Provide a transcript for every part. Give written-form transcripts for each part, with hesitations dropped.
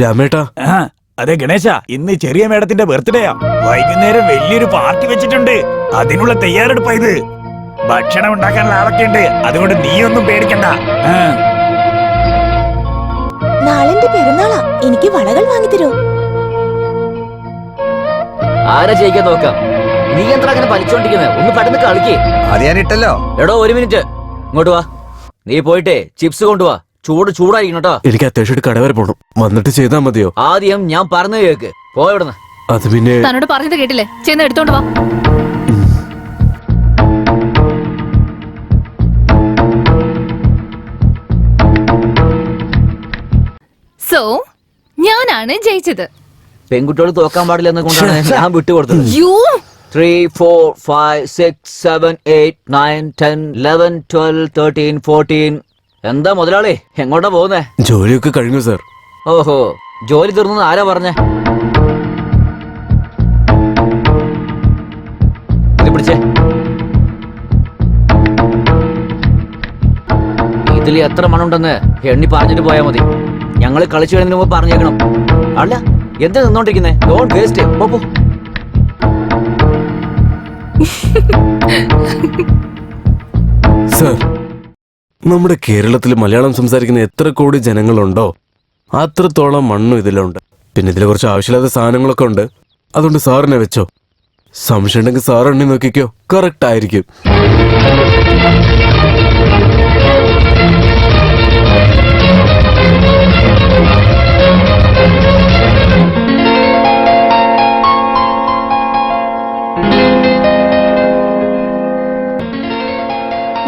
രാമേട്ടാ. അതെ ഗണേശ, ഇന്ന് ചെറിയ മേഡത്തിന്റെ ബർത്ത്ഡേയാ. വൈകുന്നേരം വലിയൊരു പാർട്ടി വെച്ചിട്ടുണ്ട്. അതിനുള്ള തയ്യാറെടുപ്പാ ഇത്. ഭക്ഷണം ഉണ്ടാക്കാനുള്ള ആളൊക്കെ ഉണ്ട്. അതുകൊണ്ട് നീയൊന്നും പേടിക്കണ്ട. നാളെന്റെ പെരുന്നാളാ. എനിക്ക് വളകൾ വാങ്ങിത്തരോ? ആരാ ജയിക്കാൻ നോക്കാം. നീ എന്താ അങ്ങനെ വലിച്ചോണ്ടിരിക്കുന്നത്? ഒന്ന് പെട്ടെന്ന് കളിക്കേ. അത് ഞാൻ ഇട്ടല്ലോ. എടോ, ഒരു മിനിറ്റ് ഇങ്ങോട്ട് വാ. നീ പോയിട്ടേ ചിപ്സ് കൊണ്ടുവാ. ചൂടായിരിക്കണം കേട്ടോ. എനിക്ക് അത്യാവശ്യമായിട്ട് കട വരെ പോണം. വന്നിട്ട് ചെയ്താൽ മതിയോ? ആദ്യം ഞാൻ പറഞ്ഞു കേക്ക്. പോയവിടുന്ന്. അത് പിന്നെ തന്നോട് പറഞ്ഞത് കേട്ടില്ലേ? ചെന്ന് എടുത്തോണ്ട് വാ. സോ ഞാനാണ് ജയിച്ചത്. പെൺകുട്ടികൾ തോക്കാൻ പാടില്ല എന്നുകൊണ്ടാണ് ഞാൻ വിട്ടുകൊടുത്തത്. 3, 4, 5, 6, 7, 8, 9, 10, 11, 12, 13, 14. എന്താ മുതലാളി, എങ്ങോട്ടാ പോകുന്നേ? ജോലിയൊക്കെ കഴിഞ്ഞു സാർ. ഓഹോ, ജോലി തീർന്നു ആരാ പറഞ്ഞേ? ഇത് പിടിച്ചേ. ഇതിൽ എത്ര മണുണ്ടെന്ന് എണ്ണി പറഞ്ഞിട്ട് പോയാ മതി. ഞങ്ങള് കളിച്ചു കഴിഞ്ഞതിന് മുമ്പ് പറഞ്ഞേക്കണം. അല്ല, എന്താ നിന്നോണ്ടിരിക്കുന്നേ? Don't waste. പോ. സാർ, നമ്മുടെ കേരളത്തിൽ മലയാളം സംസാരിക്കുന്ന എത്ര കോടി ജനങ്ങളുണ്ടോ അത്രത്തോളം മണ്ണും ഇതിലുണ്ട്. പിന്നെ ഇതിൽ കുറച്ച് ആവശ്യമില്ലാത്ത സാധനങ്ങളൊക്കെ ഉണ്ട്. അതുകൊണ്ട് സാറിനെ വെച്ചോ. സംശയം ഉണ്ടെങ്കിൽ സാർ എണ്ണി നോക്കിക്കോ, കറക്റ്റ് ആയിരിക്കും.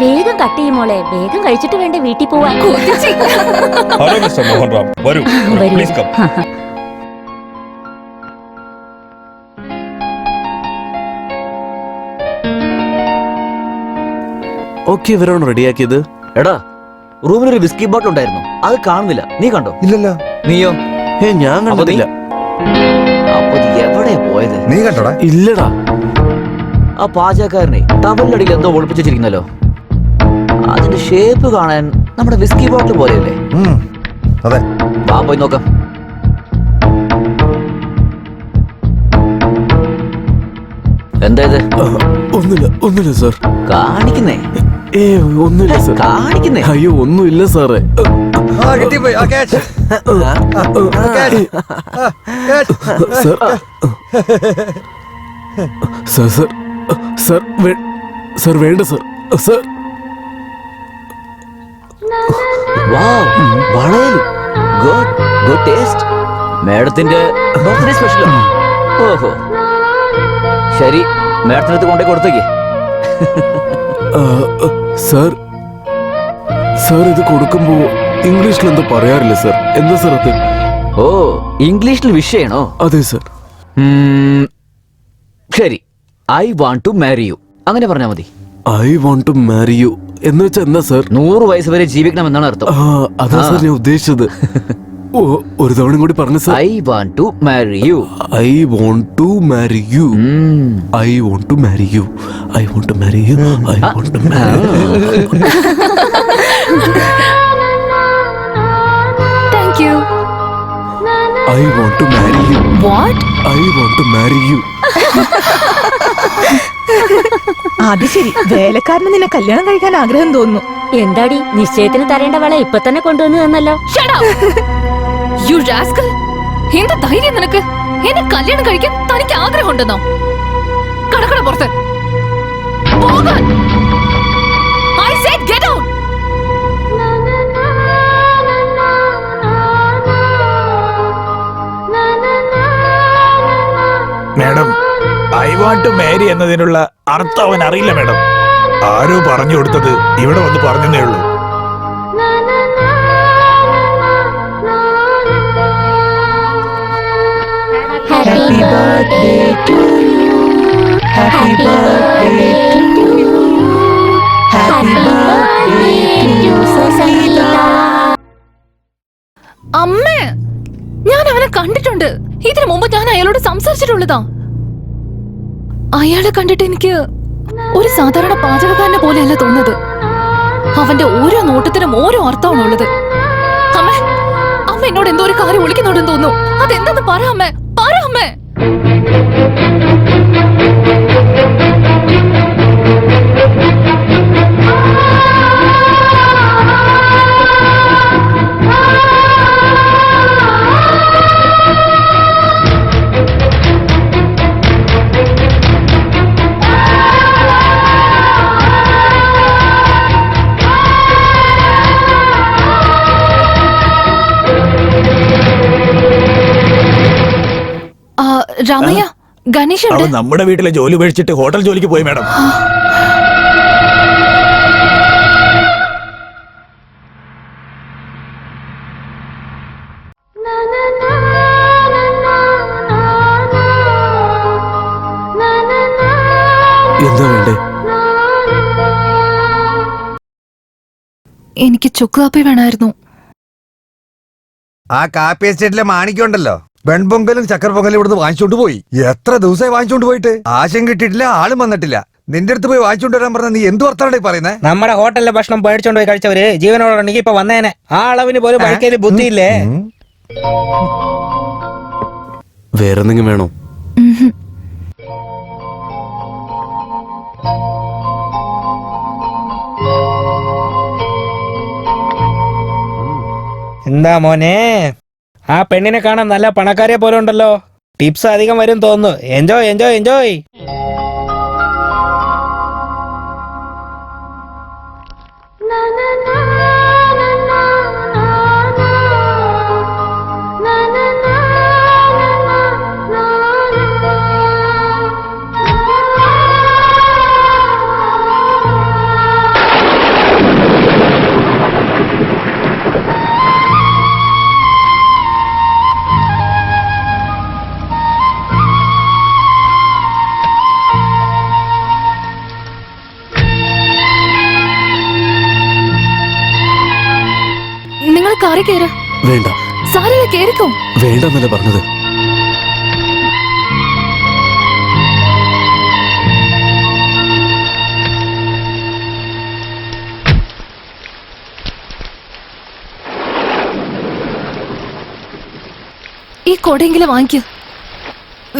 വേഗം കട്ട് ചെയ്യുമോളെ. വേഗം കഴിച്ചിട്ട് വേണ്ട വീട്ടിൽ പോവാൻ. ഹലോ മിസ്റ്റർ മോഹൻ റാം, വരൂ. Please come. ഓക്കെ, ഇവരാണ് റെഡിയാക്കിയത്. എടാ, റൂമിലൊരു വിസ്കി ബോട്ടിൽ ഉണ്ടായിരുന്നു. അത് കാണുന്നില്ല. നീ കണ്ടോ? ഇല്ലല്ലോ. നീയോ? ഞാൻ കണ്ടില്ല. അപ്പൊ എവിടെ പോയത്? നീ കണ്ടോടാ? ഇല്ലടാ. ആ പാചകക്കാരനെ ടവലിനടിയിൽ എന്തോ ഒളിപ്പിച്ചു വെച്ചിരിക്കുന്നല്ലോ. അതിന്റെ ഷേപ്പ് കാണാൻ നമ്മുടെ വിസ്കി ബോട്ടിൽ പോലെയല്ലേ? അതെ. വാ, പോയി നോക്കാം. എന്താ ഇത്? ഒന്നുമില്ല സാർ. കാണിക്കുന്നേ? ഒന്നുമില്ല സാർ. കാണിക്കുന്നേ? അയ്യോ, ഒന്നുമില്ല സാറേ. സാർ വേണ്ട സാർ. Sir, good taste. മേഡത്തിന്റെ ബർത്ത്ഡേ സ്പെഷ്യൽ. ഓഹോ, ശരി, മേഡത്തിനടുത്ത് കൊണ്ടേ കൊടുത്തേക്ക്. സാർ ഇത് കൊടുക്കുമ്പോ ഇംഗ്ലീഷിൽ എന്തോ പറയാറില്ല സാർ. എന്താ സാർ അത്? ഓ, ഇംഗ്ലീഷിൽ വിഷയണോ? അതെ സാർ. ശരി, I want to marry you. അങ്ങനെ പറഞ്ഞാ മതി. I want to marry you എന്ന് വെച്ചാൽ എന്താ സാർ? 100 വയസ്സ് വരെ ജീവിക്കണം എന്നാണ് അർത്ഥം. അതാ സാർ ഞാൻ ഉദ്ദേശിച്ചത്. ഒരു തവണ കൂടി പറഞ്ഞു sir. I want to marry you. I want to marry you. I want to marry you. I want to marry you. I want to marry you. Thank you. I want to marry you. What? I want to marry you. അത് ശരി, വേലക്കാരന് നിന്നെ കല്യാണം കഴിക്കാൻ ആഗ്രഹം തോന്നുന്നു. എന്താടി, നിശ്ചയത്തിന് തരേണ്ട വള ഇപ്പൊ തന്നെ കൊണ്ടുവന്നു തന്നല്ലോ. Shut up! You rascal! എന്താ ധൈര്യം നിനക്ക്? എന്നെ കല്യാണം കഴിക്കാൻ തനിക്ക് ആഗ്രഹമുണ്ടെന്നോ? കടക്കട പുറത്ത് പോകാൻ. I said get out! Madam, I want to marry എന്നതിനുള്ള അർത്ഥം അവൻ അറിയില്ല മേഡം. ആരോ പറഞ്ഞു കൊടുത്തത് ഇവിടെ വന്ന് പറഞ്ഞതേ ഉള്ളൂ. Happy birthday to you. Happy birthday to you. Happy birthday to Sangeeta. അമ്മേ, ഞാൻ അവനെ കണ്ടിട്ടുണ്ട്. ഇതിനു മുമ്പ് ഞാൻ അയാളോട് സംസാരിച്ചിട്ടുള്ളതാ. അയാളെ കണ്ടിട്ട് എനിക്ക് ഒരു സാധാരണ പാചകക്കാരനെ പോലെയല്ല തോന്നുന്നത്. അവന്റെ ഓരോ നോട്ടത്തിനും ഓരോ അർത്ഥമാണുള്ളത്. അമ്മ എന്നോട് എന്തോ ഒരു കാര്യം ഒളിക്കുന്നുണ്ടെന്ന് തോന്നുന്നു. അതെന്താന്ന് പറ അമ്മേ, പറ അമ്മേ. രാമയ്യ, ഗണേഷ് എവിടെ? അവൻ നമ്മുടെ വീട്ടിലെ ജോലി ഉപേക്ഷിച്ചിട്ട് ഹോട്ടൽ ജോലിക്ക് പോയി മാഡം. എന്താ വേണ്ടേ? എനിക്ക് ചുക്ക് കാപ്പി വേണമായിരുന്നു. ആ കാപ്പി എസ്റ്റേറ്റിലെ മാണിക്കുണ്ടല്ലോ, വെൺപൊങ്കലും ചക്കർ പൊങ്കലും ഇവിടുന്ന് വാങ്ങിച്ചോണ്ട് പോയി. എത്ര ദിവസമായി വാങ്ങിച്ചോണ്ട് പോയിട്ട്? ആശം കിട്ടിയിട്ടില്ല, ആളും വന്നിട്ടില്ല. നിന്റെ അടുത്ത് പോയി വാങ്ങിച്ചോണ്ട് വരാൻ പറഞ്ഞ നീ എന്ത് വർത്താനാണ് പറയുന്നത്? നമ്മുടെ ഹോട്ടലിലെ ഭക്ഷണം പേടിച്ചോണ്ട് പോയി കഴിച്ചവര് ജീവനോടുണ്ടെങ്കിൽ ഇപ്പൊ വന്നേനെ. ആ അളവിന് പോലും കഴിക്കല് ബുദ്ധിയില്ലേ? വേറെന്തെങ്കിലും വേണോ? എന്താ മോനെ, ആ പെണ്ണിനെ കാണാൻ നല്ല പണക്കാരെ പോലെ ഉണ്ടല്ലോ. ടിപ്സ് അധികം വരും തോന്നുന്നു. Enjoy enjoy enjoy. നിങ്ങൾ കാറി കയറ്. വേണ്ട. സാരല്ല, കേറിക്കോ. വേണ്ടെന്നല്ലേ പറഞ്ഞത്? ഈ കൊടയെങ്കിലും വാങ്ങിക്ക്.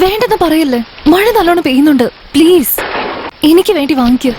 വേണ്ടെന്ന് പറയല്ലേ, മഴ നല്ലോണം പെയ്യുന്നുണ്ട്. പ്ലീസ്, എനിക്ക് വേണ്ടി വാങ്ങിക്ക്.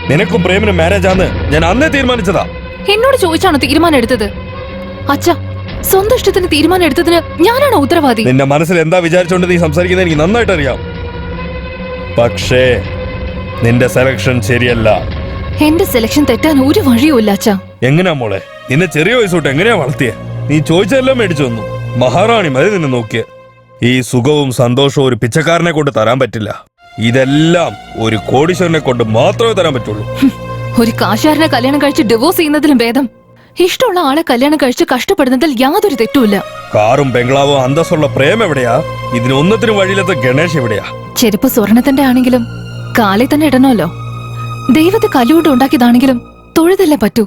നിനക്കും പ്രേമിനും മാരേജ് ആന്ന് ഞാൻ അന്നേ തീരുമാനിച്ചതാ. എന്നോട് ചോദിച്ചാണോ തീരുമാനം എടുത്തത്? അച്ഛ, സ്വന്തം ഇഷ്ടത്തിന് തീരുമാനം എടുത്തതിന് ഞാനാണോ ഉത്തരവാദി? നിന്റെ മനസ്സിൽ എന്താ വിചാരിച്ചോണ്ട് നീ സംസാരിക്കുന്നത് എനിക്ക് നന്നായിട്ട് അറിയാം. പക്ഷേ നിന്റെ സെലക്ഷൻ ശരിയല്ല. എന്റെ സെലക്ഷൻ തെറ്റാൻ ഒരു വഴിയുമില്ല അച്ഛ. എങ്ങനെയാ മോളെ, നിന്നെ ചെറിയ വയസ്സോട്ട് എങ്ങനെയാ വളർത്തിയെ? നീ ചോദിച്ചതെല്ലാം മേടിച്ചു തന്നു. മഹാറാണി മതി നിന്നെ നോക്കിയ. ഈ സുഖവും സന്തോഷവും ഒരു പിച്ചക്കാരനെ കൊണ്ട് തരാൻ പറ്റില്ല. ഇതെല്ലാം ഒരു കോടീശ്വരനെ കൊണ്ട് മാത്രമേ തരാൻ പറ്റുള്ളൂ. ഒരു കാശാരനെ കല്യാണം കഴിച്ച് ഡിവോഴ്സ് ചെയ്യുന്നതിലും ഭേദം ഇഷ്ടമുള്ള ആളെ കല്യാണം കഴിച്ച് കഷ്ടപ്പെടുന്നതിൽ യാതൊരു തെറ്റുമില്ല. കാറും ബംഗ്ലാവോ അന്തസ്സുള്ള പ്രേം എവിടെയാ? ഇതിനൊന്നത്തിനും വഴിയിലത്തെ ഗണേഷ് എവിടെയാ? ചെരുപ്പ് സ്വർണത്തിന്റെ ആണെങ്കിലും കാലിൽ തന്നെ ഇടണമല്ലോ. ദൈവത്തെ കല്ലുകൊണ്ട് ഉണ്ടാക്കിയതാണെങ്കിലും തൊഴുതല്ലേ പറ്റൂ.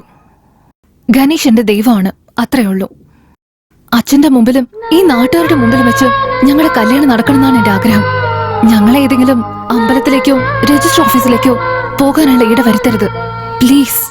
ഗണേഷ് എന്റെ ദൈവമാണ്, അത്രേ ഉള്ളൂ. അച്ഛന്റെ മുമ്പിലും ഈ നാട്ടുകാരുടെ മുമ്പിലും വെച്ച് ഞങ്ങളുടെ കല്യാണം നടക്കണമെന്നാണ് എന്റെ ആഗ്രഹം. ഞങ്ങളെ ഏതെങ്കിലും അമ്പലത്തിലേക്കോ രജിസ്റ്റർ ഓഫീസിലേക്കോ പോകാനുള്ള ഇട വരുത്തരുത്, പ്ലീസ്.